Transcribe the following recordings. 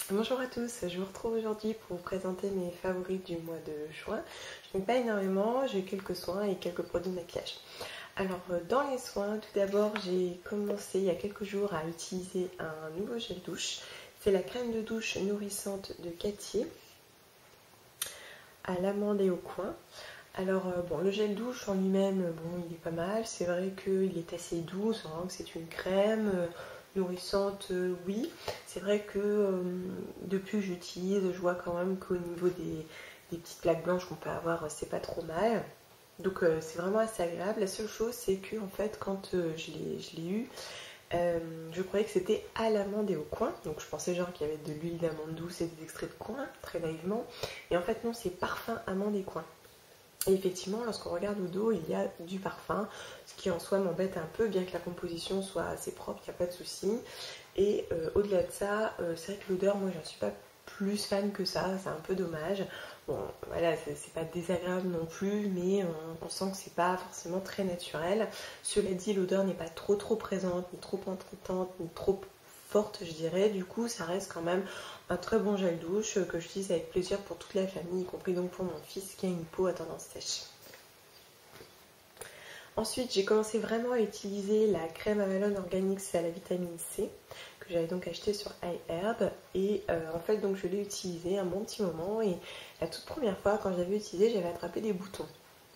Bonjour à tous, je vous retrouve aujourd'hui pour vous présenter mes favoris du mois de juin. Je n'ai pas énormément, j'ai quelques soins et quelques produits de maquillage. Alors dans les soins, tout d'abord j'ai commencé il y a quelques jours à utiliser un nouveau gel douche. C'est la crème de douche nourrissante de Cathy à l'amande et au coin. Alors bon, le gel douche en lui-même, bon, il est pas mal. C'est vrai qu'il est assez doux, c'est vraiment que c'est une crème nourrissante, oui. C'est vrai que depuis que j'utilise, je vois quand même qu'au niveau des petites plaques blanches qu'on peut avoir, c'est pas trop mal. Donc c'est vraiment assez agréable. La seule chose, c'est que en fait, quand je l'ai eu, je croyais que c'était à l'amande et au coin. Donc je pensais genre qu'il y avait de l'huile d'amande douce et des extraits de coin, très naïvement. Et en fait non, c'est parfum amande et coin. Et effectivement, lorsqu'on regarde au dos, il y a du parfum, ce qui en soi m'embête un peu, bien que la composition soit assez propre, il n'y a pas de souci. Et au-delà de ça, c'est vrai que l'odeur, moi, j'en suis pas plus fan que ça, c'est un peu dommage. Bon, voilà, c'est pas désagréable non plus, mais on sent que c'est pas forcément très naturel. Cela dit, l'odeur n'est pas trop présente, ni trop entêtante, ni trop forte, je dirais. Du coup, ça reste quand même un très bon gel douche que j'utilise avec plaisir pour toute la famille, y compris donc pour mon fils qui a une peau à tendance sèche. Ensuite, j'ai commencé vraiment à utiliser la crème Avalon Organics à la vitamine C que j'avais donc acheté sur iHerb et en fait donc je l'ai utilisé un bon petit moment et la toute première fois quand je l'avais utilisé, j'avais attrapé des boutons.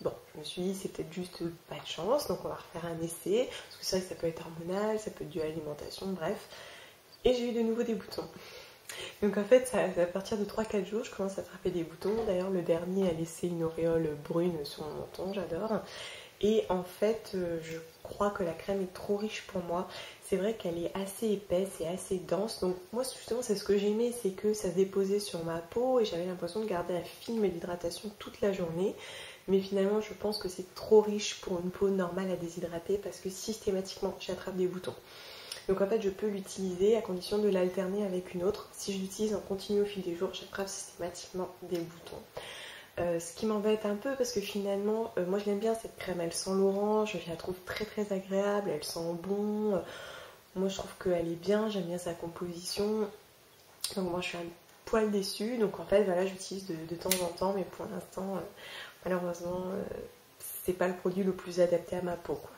Bon, je me suis dit c'est peut-être juste pas de chance, donc on va refaire un essai parce que c'est vrai que ça peut être hormonal, ça peut être dû à l'alimentation, bref. Et j'ai eu de nouveau des boutons. Donc en fait, à partir de 3-4 jours, je commence à attraper des boutons. D'ailleurs, le dernier a laissé une auréole brune sur mon menton, j'adore. Et en fait, je crois que la crème est trop riche pour moi. C'est vrai qu'elle est assez épaisse et assez dense. Donc moi, justement, c'est ce que j'aimais, c'est que ça se déposait sur ma peau et j'avais l'impression de garder un film et l'hydratation toute la journée. Mais finalement, je pense que c'est trop riche pour une peau normale à déshydrater parce que systématiquement, j'attrape des boutons. Donc en fait, je peux l'utiliser à condition de l'alterner avec une autre. Si je l'utilise en continu au fil des jours, j'attrape systématiquement des boutons. Ce qui m'embête un peu parce que finalement, moi je l'aime bien cette crème, elle sent l'orange, je la trouve très agréable, elle sent bon. Moi je trouve qu'elle est bien, j'aime bien sa composition. Donc moi je suis un poil déçue, donc en fait voilà, j'utilise de temps en temps, mais pour l'instant, malheureusement, c'est pas le produit le plus adapté à ma peau, quoi.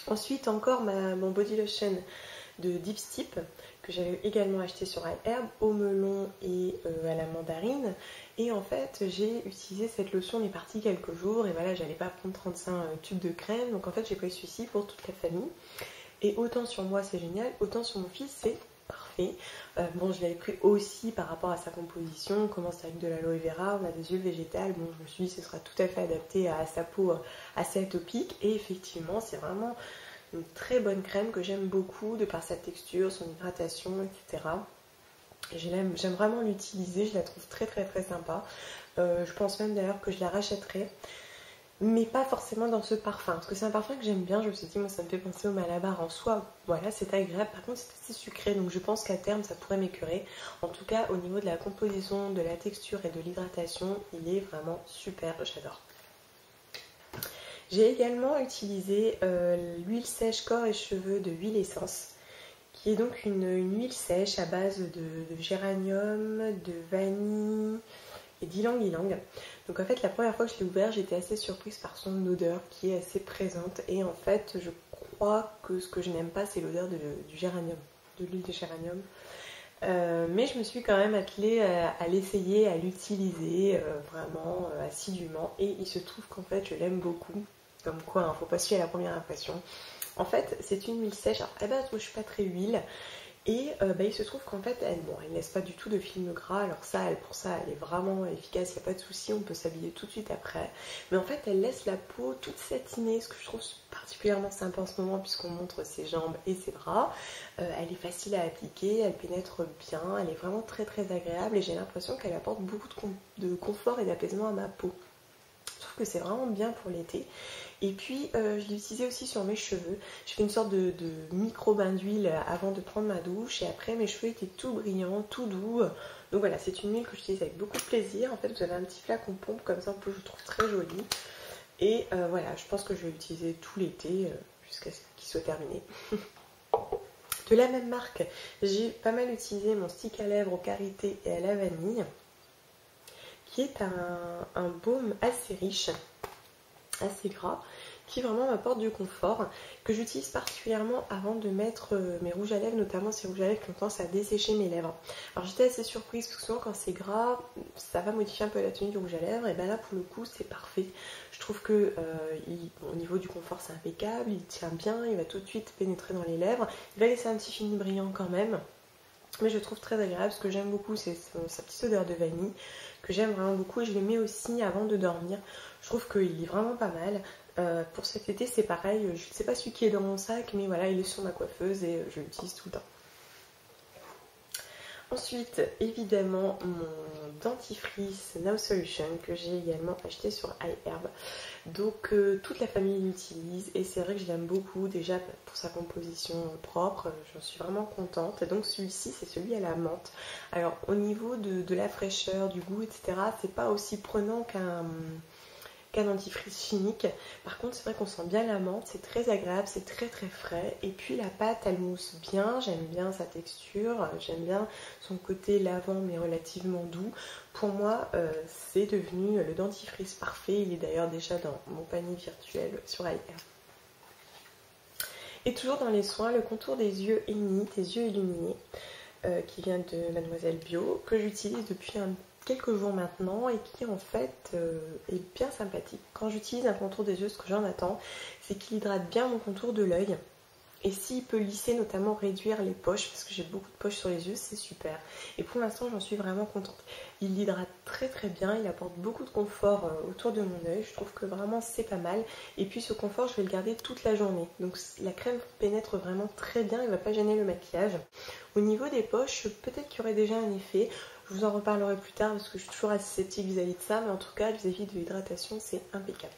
Ensuite encore mon body lotion de Deep Steep que j'avais également acheté sur iHerb au melon et à la mandarine. Et en fait j'ai utilisé cette lotion, on est parti quelques jours et voilà, j'allais pas prendre 35 tubes de crème, donc en fait j'ai pris celui-ci pour toute la famille. Et autant sur moi c'est génial, autant sur mon fils c'est parfait. Bon, je l'avais pris aussi par rapport à sa composition, on commence avec de l'aloe vera, on a des huiles végétales, bon je me suis dit ce sera tout à fait adapté à sa peau assez atopique et effectivement c'est vraiment une très bonne crème que j'aime beaucoup de par sa texture, son hydratation, etc. J'aime vraiment l'utiliser, je la trouve très sympa. Je pense même d'ailleurs que je la rachèterai, mais pas forcément dans ce parfum, parce que c'est un parfum que j'aime bien. Je me suis dit, moi ça me fait penser au Malabar en soi, voilà, c'est agréable, par contre c'est assez sucré, donc je pense qu'à terme ça pourrait m'écœurer. En tout cas, au niveau de la composition, de la texture et de l'hydratation, il est vraiment super, j'adore. J'ai également utilisé l'huile sèche corps et cheveux de Huile Essence, qui est donc une huile sèche à base de géranium, de vanille et d'ylang-ylang. Donc en fait, la première fois que je l'ai ouvert, j'étais assez surprise par son odeur qui est assez présente. Et en fait, je crois que ce que je n'aime pas, c'est l'odeur du géranium, de l'huile de géranium. Mais je me suis quand même attelée à l'essayer, à l'utiliser vraiment assidûment. Et il se trouve qu'en fait, je l'aime beaucoup. Comme quoi, hein, faut pas se fier à la première impression. En fait, c'est une huile sèche. Alors, à la base, moi, je suis pas très huile. Et il se trouve qu'en fait, elle ne laisse pas du tout de film gras. Alors ça, pour ça, elle est vraiment efficace, il n'y a pas de souci, on peut s'habiller tout de suite après. Mais en fait, elle laisse la peau toute satinée, ce que je trouve particulièrement sympa en ce moment puisqu'on montre ses jambes et ses bras. Elle est facile à appliquer, elle pénètre bien, elle est vraiment très agréable et j'ai l'impression qu'elle apporte beaucoup de confort et d'apaisement à ma peau. Je trouve que c'est vraiment bien pour l'été. Et puis je l'ai utilisé aussi sur mes cheveux. Je fais une sorte de micro bain d'huile avant de prendre ma douche et après mes cheveux étaient tout brillants, tout doux. Donc voilà, c'est une huile que j'utilise avec beaucoup de plaisir. En fait, vous avez un petit flacon pompe comme ça, en plus je le trouve très joli. Et voilà, je pense que je vais l'utiliser tout l'été jusqu'à ce qu'il soit terminé. De la même marque, j'ai pas mal utilisé mon stick à lèvres au karité et à la vanille, qui est un baume assez riche, assez gras, qui vraiment m'apporte du confort, que j'utilise particulièrement avant de mettre mes rouges à lèvres, notamment ces rouges à lèvres qui ont tendance à dessécher mes lèvres. Alors j'étais assez surprise parce que souvent quand c'est gras, ça va modifier un peu la tenue du rouge à lèvres, et ben là pour le coup c'est parfait. Je trouve que au niveau du confort c'est impeccable, il tient bien, il va tout de suite pénétrer dans les lèvres, il va laisser un petit fini brillant quand même. Mais je le trouve très agréable. Ce que j'aime beaucoup, c'est sa petite odeur de vanille, que j'aime vraiment beaucoup. Et je le mets aussi avant de dormir. Je trouve qu'il est vraiment pas mal. Pour cet été, c'est pareil. Je ne sais pas celui qui est dans mon sac, mais voilà, il est sur ma coiffeuse et je l'utilise tout le temps. Ensuite, évidemment, mon dentifrice Now Solution que j'ai également acheté sur iHerb. Donc toute la famille l'utilise et c'est vrai que je l'aime beaucoup déjà pour sa composition propre, j'en suis vraiment contente. Donc celui-ci c'est celui à la menthe. Alors au niveau de la fraîcheur, du goût, etc., c'est pas aussi prenant qu'un dentifrice chimique. Par contre c'est vrai qu'on sent bien la menthe, c'est très agréable, c'est très très frais. Et puis la pâte elle mousse bien, j'aime bien sa texture, j'aime bien son côté lavant mais relativement doux. Pour moi c'est devenu le dentifrice parfait, il est d'ailleurs déjà dans mon panier virtuel sur iHerb. Et toujours dans les soins, le contour des yeux Eni, des yeux illuminés, qui vient de Mademoiselle Bio, que j'utilise depuis quelques jours maintenant et qui en fait est bien sympathique. Quand j'utilise un contour des yeux, ce que j'en attends, c'est qu'il hydrate bien mon contour de l'œil. Et s'il peut lisser, notamment réduire les poches, parce que j'ai beaucoup de poches sur les yeux, c'est super. Et pour l'instant, j'en suis vraiment contente. Il l'hydrate très très bien, il apporte beaucoup de confort autour de mon œil. Je trouve que vraiment c'est pas mal. Et puis ce confort, je vais le garder toute la journée. Donc la crème pénètre vraiment très bien, il ne va pas gêner le maquillage. Au niveau des poches, peut-être qu'il y aurait déjà un effet. Je vous en reparlerai plus tard parce que je suis toujours assez sceptique vis-à-vis de ça. Mais en tout cas, vis-à-vis de l'hydratation, c'est impeccable.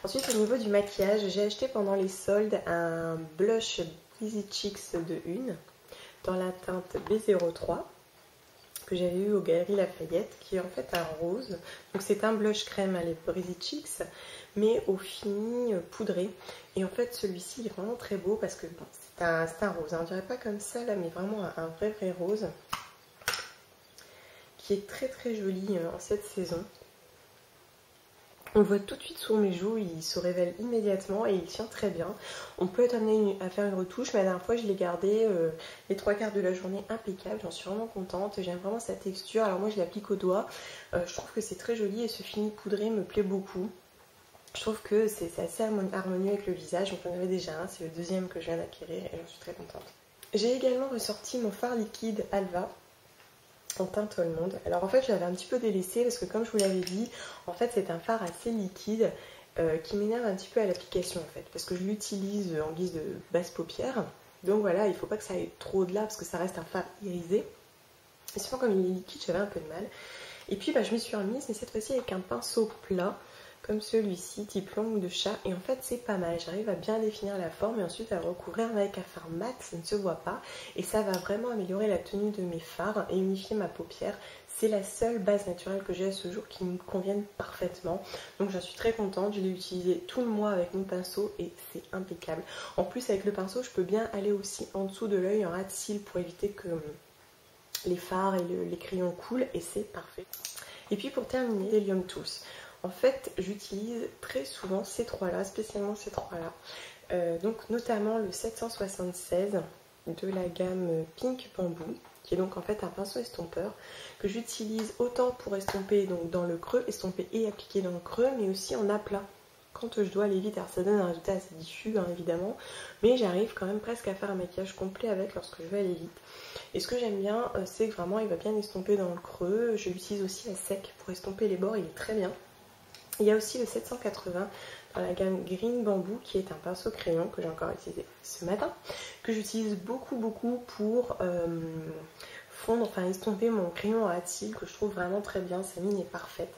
Ensuite, au niveau du maquillage, j'ai acheté pendant les soldes un blush Easy Cheeks de Une dans la teinte B03 que j'avais eu aux Galeries Lafayette, qui est en fait un rose. Donc c'est un blush crème à Easy Cheeks, mais au fini poudré. Et en fait, celui-ci est vraiment très beau parce que bon, c'est un rose. On dirait pas comme ça là, mais vraiment un vrai rose qui est très très joli en cette saison. On le voit tout de suite sur mes joues, il se révèle immédiatement et il tient très bien. On peut être amené à faire une retouche, mais la dernière fois je l'ai gardé les 3/4 de la journée impeccable. J'en suis vraiment contente, j'aime vraiment sa texture. Alors moi je l'applique au doigt, je trouve que c'est très joli et ce fini poudré me plaît beaucoup. Je trouve que c'est assez harmonieux avec le visage, donc j'en avais déjà un, c'est le deuxième que je viens d'acquérir et j'en suis très contente. J'ai également ressorti mon fard liquide Alva en teinte All Monde. Alors en fait je l'avais un petit peu délaissé parce que comme je vous l'avais dit, en fait c'est un fard assez liquide qui m'énerve un petit peu à l'application en fait, parce que je l'utilise en guise de base paupière. Donc voilà, il ne faut pas que ça aille trop au-delà parce que ça reste un fard irisé. Et souvent comme il est liquide, j'avais un peu de mal. Et puis je m'y suis remise, mais cette fois-ci avec un pinceau plat comme celui-ci, type langue de chat, et en fait c'est pas mal, j'arrive à bien définir la forme et ensuite à le recouvrir avec un fard mat, ça ne se voit pas, et ça va vraiment améliorer la tenue de mes fards et unifier ma paupière. C'est la seule base naturelle que j'ai à ce jour qui me convienne parfaitement, donc j'en suis très contente, je l'ai utilisé tout le mois avec mon pinceau et c'est impeccable. En plus avec le pinceau, je peux bien aller aussi en dessous de l'œil en ras de cils pour éviter que les fards et les crayons coulent, et c'est parfait. Et puis pour terminer, Helium Tools. En fait, j'utilise très souvent ces trois-là, spécialement ces trois-là. Donc notamment le 776 de la gamme Pink Bamboo, qui est donc en fait un pinceau estompeur que j'utilise autant pour estomper donc dans le creux, estomper et appliquer dans le creux, mais aussi en aplat quand je dois aller vite. Alors ça donne un résultat assez diffus hein, évidemment, mais j'arrive quand même presque à faire un maquillage complet avec lorsque je vais aller vite. Et ce que j'aime bien, c'est que vraiment il va bien estomper dans le creux. Je l'utilise aussi à sec pour estomper les bords, il est très bien. Il y a aussi le 780 dans la gamme Green Bamboo qui est un pinceau crayon que j'ai encore utilisé ce matin, que j'utilise beaucoup pour fondre, enfin estomper mon crayon à cils que je trouve vraiment très bien, sa mine est parfaite.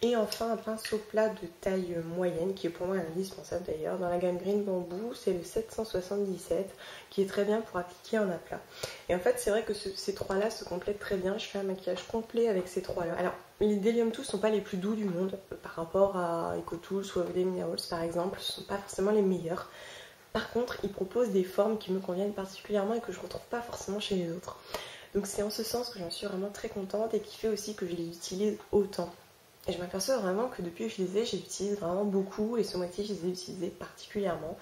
Et enfin un pinceau plat de taille moyenne qui est pour moi indispensable d'ailleurs. Dans la gamme Green Bamboo, c'est le 777 qui est très bien pour appliquer en aplat. Et en fait c'est vrai que ces trois-là se complètent très bien. Je fais un maquillage complet avec ces trois-là. Alors les Helium Tools ne sont pas les plus doux du monde par rapport à EcoTools ou Everyday Minerals par exemple. Ce ne sont pas forcément les meilleurs. Par contre, il propose des formes qui me conviennent particulièrement et que je ne retrouve pas forcément chez les autres. Donc c'est en ce sens que j'en suis vraiment très contente et qui fait aussi que je les utilise autant. Et je m'aperçois vraiment que depuis que je les ai, je les utilise vraiment beaucoup et ce mois-ci, je les ai utilisés particulièrement.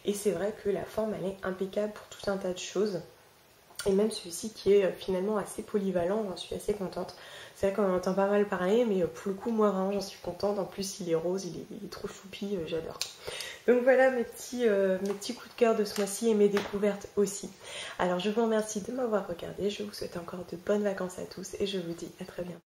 Et c'est vrai que la forme, elle est impeccable pour tout un tas de choses. Et même celui-ci qui est finalement assez polyvalent, j'en suis assez contente. C'est vrai qu'on en entend pas mal parler, mais pour le coup, moi vraiment j'en suis contente. En plus, il est rose, il est trop choupi, j'adore. Donc voilà mes petits coups de cœur de ce mois-ci et mes découvertes aussi. Alors je vous remercie de m'avoir regardé, je vous souhaite encore de bonnes vacances à tous et je vous dis à très bientôt.